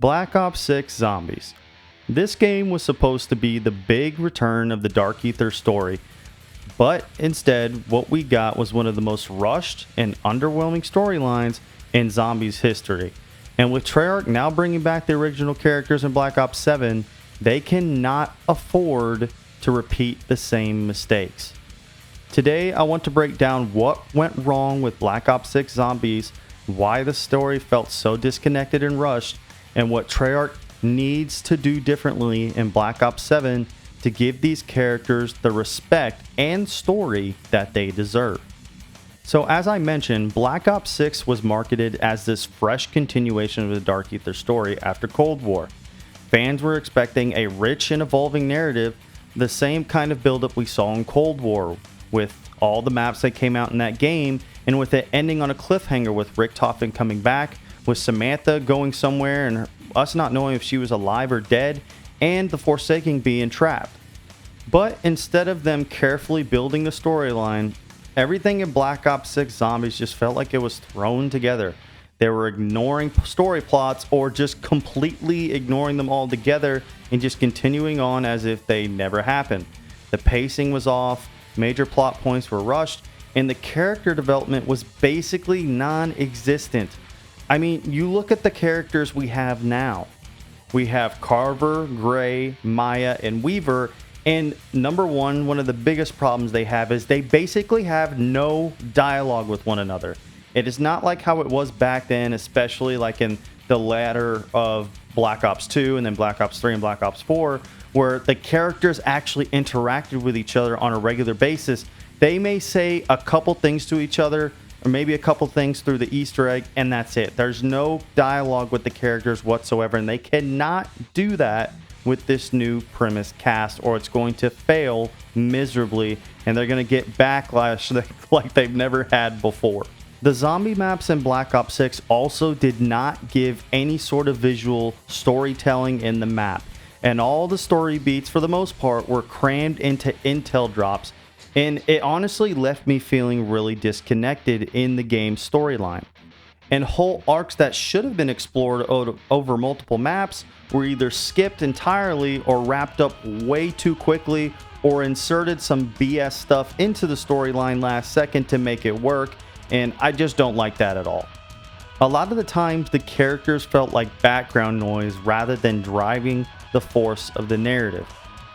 Black Ops 6 Zombies. This game was supposed to be the big return of the Dark Ether story, but instead, what we got was one of the most rushed and underwhelming storylines in Zombies history. And with Treyarch now bringing back the original characters in Black Ops 7, they cannot afford to repeat the same mistakes. Today, I want to break down what went wrong with Black Ops 6 Zombies, why the story felt so disconnected and rushed, and what Treyarch needs to do differently in Black Ops 7 to give these characters the respect and story that they deserve. So as I mentioned, Black Ops 6 was marketed as this fresh continuation of the Dark Ether story after Cold War. Fans were expecting a rich and evolving narrative, the same kind of buildup we saw in Cold War, with all the maps that came out in that game, and with it ending on a cliffhanger with Richtofen coming back, with Samantha going somewhere and us not knowing if she was alive or dead, and the Forsaken being trapped. But instead of them carefully building the storyline, everything in Black Ops 6 Zombies just felt like it was thrown together. They were ignoring story plots or just completely ignoring them altogether and just continuing on as if they never happened. The pacing was off, major plot points were rushed, and the character development was basically non-existent. I mean, you look at the characters we have now. We have Carver, Gray, Maya, and Weaver, and number one of the biggest problems they have is they basically have no dialogue with one another. It is not like how it was back then, especially like in the latter of Black Ops 2 and then Black Ops 3 and Black Ops 4, where the characters actually interacted with each other on a regular basis. They may say a couple things to each other, or maybe a couple things through the Easter egg, and that's it. There's no dialogue with the characters whatsoever, and they cannot do that with this new premise cast, or it's going to fail miserably, and they're going to get backlash like they've never had before. The zombie maps in Black Ops 6 also did not give any sort of visual storytelling in the map, and all the story beats, for the most part, were crammed into intel drops, and it honestly left me feeling really disconnected in the game's storyline. And whole arcs that should have been explored over multiple maps were either skipped entirely or wrapped up way too quickly, or inserted some BS stuff into the storyline last second to make it work, and I just don't like that at all. A lot of the times the characters felt like background noise rather than driving the force of the narrative.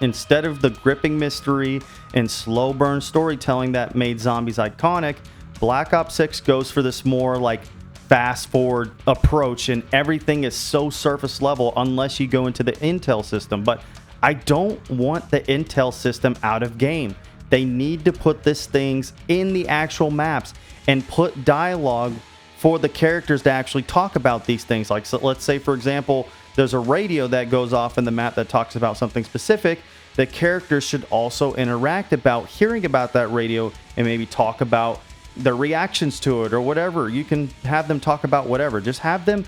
Instead of the gripping mystery and slow burn storytelling that made Zombies iconic, Black Ops 6 goes for this more like fast forward approach, and everything is so surface level unless you go into the intel system. But I don't want the intel system out of game. They need to put these things in the actual maps and put dialogue for the characters to actually talk about these things. Like, so let's say, for example, there's a radio that goes off in the map that talks about something specific. The characters should also interact about hearing about that radio and maybe talk about their reactions to it or whatever. You can have them talk about whatever. Just have them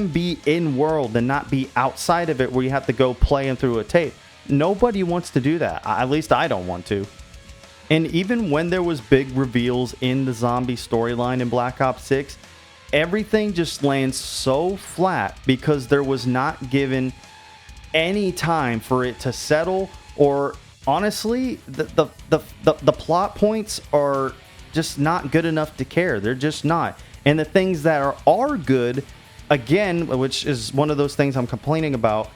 be in world and not be outside of it where you have to go play them through a tape. Nobody wants to do that. At least I don't want to. And even when there was big reveals in the zombie storyline in Black Ops 6, everything just lands so flat because there was not given any time for it to settle, or honestly, the plot points are just not good enough to care. They're just not. And the things that are good, again, which is one of those things I'm complaining about,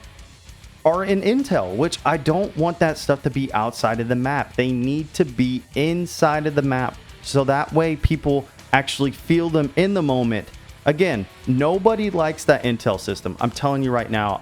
are in intel, which I don't want that stuff to be outside of the map. They need to be inside of the map so that way people actually feel them in the moment. Again, nobody likes that intel system. I'm telling you right now,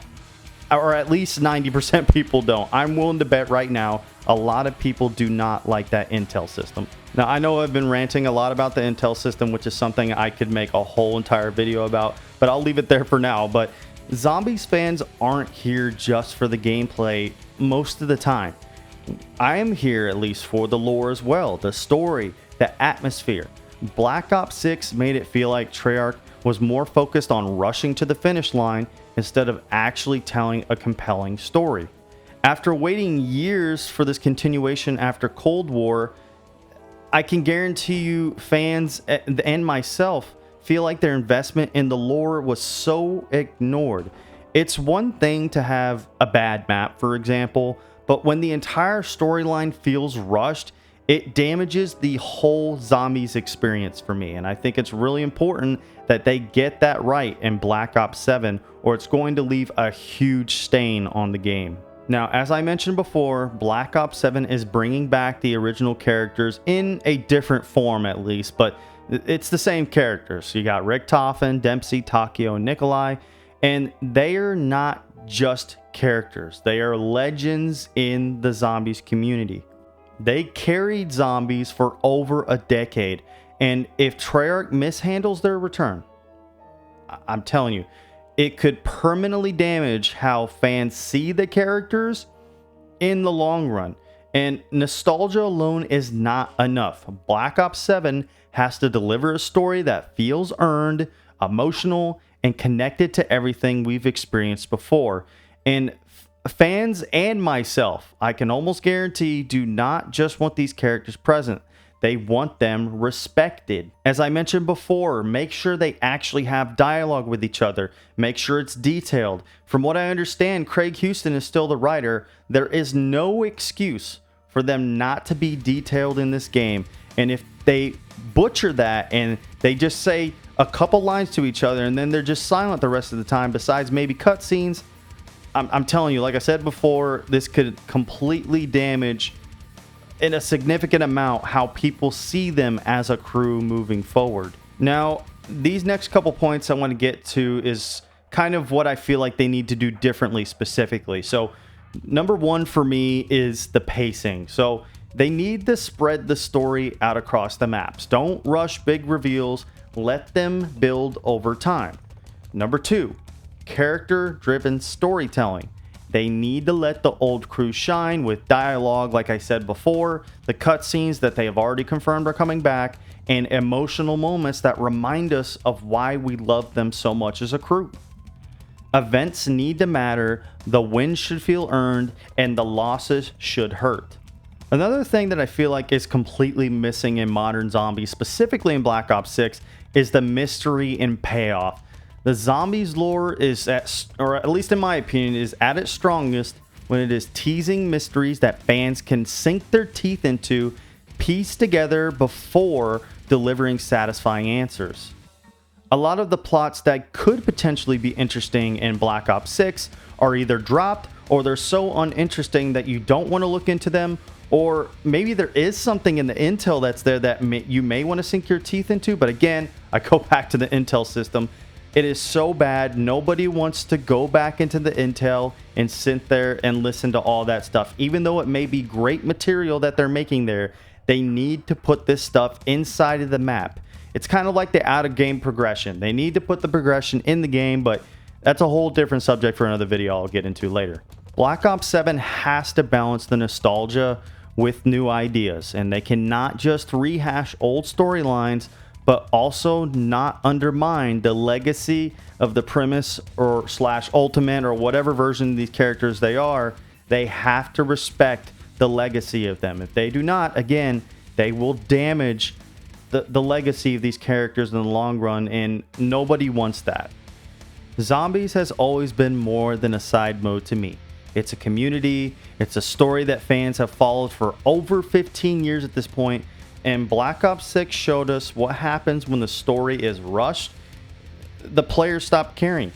or at least 90% people don't. I'm willing to bet right now a lot of people do not like that intel system. Now, I know I've been ranting a lot about the intel system, which is something I could make a whole entire video about, but I'll leave it there for now. But Zombies fans aren't here just for the gameplay most of the time. I am here at least for the lore as well, the story, the atmosphere. Black Ops 6 made it feel like Treyarch was more focused on rushing to the finish line instead of actually telling a compelling story. After waiting years for this continuation after Cold War, I can guarantee you fans and myself feel like their investment in the lore was so ignored. It's one thing to have a bad map, for example, but when the entire storyline feels rushed, it damages the whole Zombies experience for me. And I think it's really important that they get that right in Black Ops 7, or it's going to leave a huge stain on the game. Now, as I mentioned before, Black Ops 7 is bringing back the original characters in a different form at least, but it's the same characters. You got Richtofen, Dempsey, Takio, and Nikolai, and they are not just characters. They are legends in the Zombies community. They carried Zombies for over a decade, and if Treyarch mishandles their return, I'm telling you, it could permanently damage how fans see the characters in the long run. And nostalgia alone is not enough. Black Ops 7 has to deliver a story that feels earned, emotional, and connected to everything we've experienced before. And fans and myself, I can almost guarantee, do not just want these characters present. They want them respected. As I mentioned before, make sure they actually have dialogue with each other. Make sure it's detailed. From what I understand, Craig Houston is still the writer. There is no excuse for them not to be detailed in this game. And if they butcher that and they just say a couple lines to each other and then they're just silent the rest of the time, besides maybe cutscenes, I'm telling you, like I said before, this could completely damage in a significant amount how people see them as a crew moving forward. Now, these next couple points I want to get to is kind of what I feel like they need to do differently specifically. So number one for me is the pacing. So they need to spread the story out across the maps. Don't rush big reveals. Let them build over time. Number two, character-driven storytelling. They need to let the old crew shine with dialogue, like I said before, the cutscenes that they have already confirmed are coming back, and emotional moments that remind us of why we love them so much as a crew. Events need to matter, the wins should feel earned, and the losses should hurt. Another thing that I feel like is completely missing in modern Zombies, specifically in Black Ops 6, is the mystery and payoff. The Zombies lore is or at least in my opinion, is at its strongest when it is teasing mysteries that fans can sink their teeth into, piece together before delivering satisfying answers. A lot of the plots that could potentially be interesting in Black Ops 6 are either dropped or they're so uninteresting that you don't want to look into them, or maybe there is something in the intel that's there that you may want to sink your teeth into, but again, I go back to the intel system. It is so bad, nobody wants to go back into the intel and sit there and listen to all that stuff. Even though it may be great material that they're making there, they need to put this stuff inside of the map. It's kind of like the out-of-game progression. They need to put the progression in the game, but that's a whole different subject for another video I'll get into later. Black Ops 7 has to balance the nostalgia with new ideas, and they cannot just rehash old storylines, but also not undermine the legacy of the premise or / ultimate or whatever version of these characters they are. They have to respect the legacy of them. If they do not, again, they will damage the legacy of these characters in the long run, and nobody wants that. Zombies has always been more than a side mode to me. It's a community, it's a story that fans have followed for over 15 years at this point, and Black Ops 6 showed us what happens when the story is rushed. The players stop caring.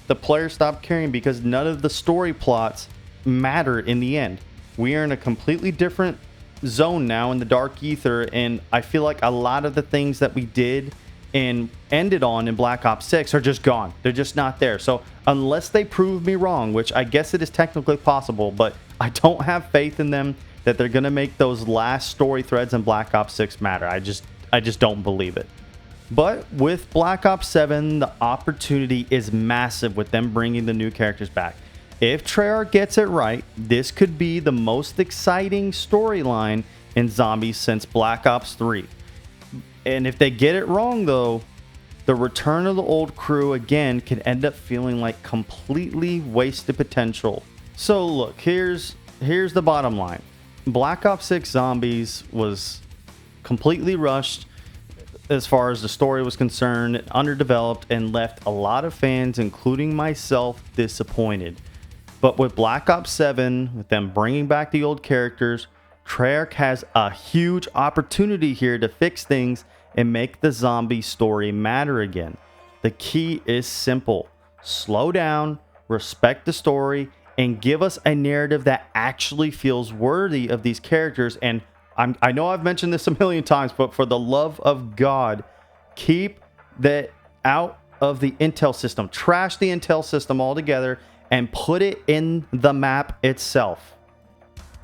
The players stop caring because none of the story plots matter in the end. We are in a completely different zone now in the Dark Ether, and I feel like a lot of the things that we did and ended on in Black Ops 6 are just gone. They're just not there. So unless they prove me wrong, which I guess it is technically possible, but I don't have faith in them that they're going to make those last story threads in Black Ops 6 matter. I just don't believe it. But with Black Ops 7, the opportunity is massive with them bringing the new characters back. If Treyarch gets it right, this could be the most exciting storyline in Zombies since Black Ops 3. And if they get it wrong, though, the return of the old crew again could end up feeling like completely wasted potential. So look, here's the bottom line. Black Ops 6 Zombies was completely rushed. as far as the story was concerned, underdeveloped, and left a lot of fans, including myself, disappointed. But with Black Ops 7, with them bringing back the old characters, Treyarch has a huge opportunity here to fix things and make the zombie story matter again. The key is simple: slow down, respect the story, and give us a narrative that actually feels worthy of these characters. And I know I've mentioned this a million times, but for the love of God, keep that out of the intel system. Trash the intel system altogether and put it in the map itself.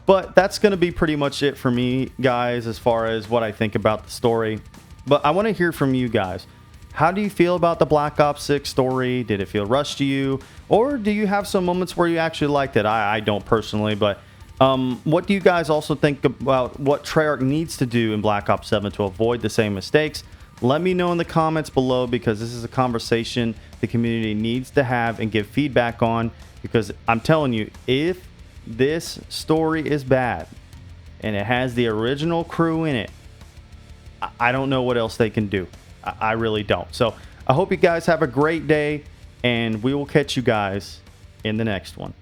But that's going to be pretty much it for me, guys, as far as what I think about the story. But I want to hear from you guys. How do you feel about the Black Ops 6 story? Did it feel rushed to you? Or do you have some moments where you actually liked it? I don't personally, but what do you guys also think about what Treyarch needs to do in Black Ops 7 to avoid the same mistakes? Let me know in the comments below, because this is a conversation the community needs to have and give feedback on. Because I'm telling you, if this story is bad and it has the original crew in it, I don't know what else they can do. I really don't. So I hope you guys have a great day, and we will catch you guys in the next one.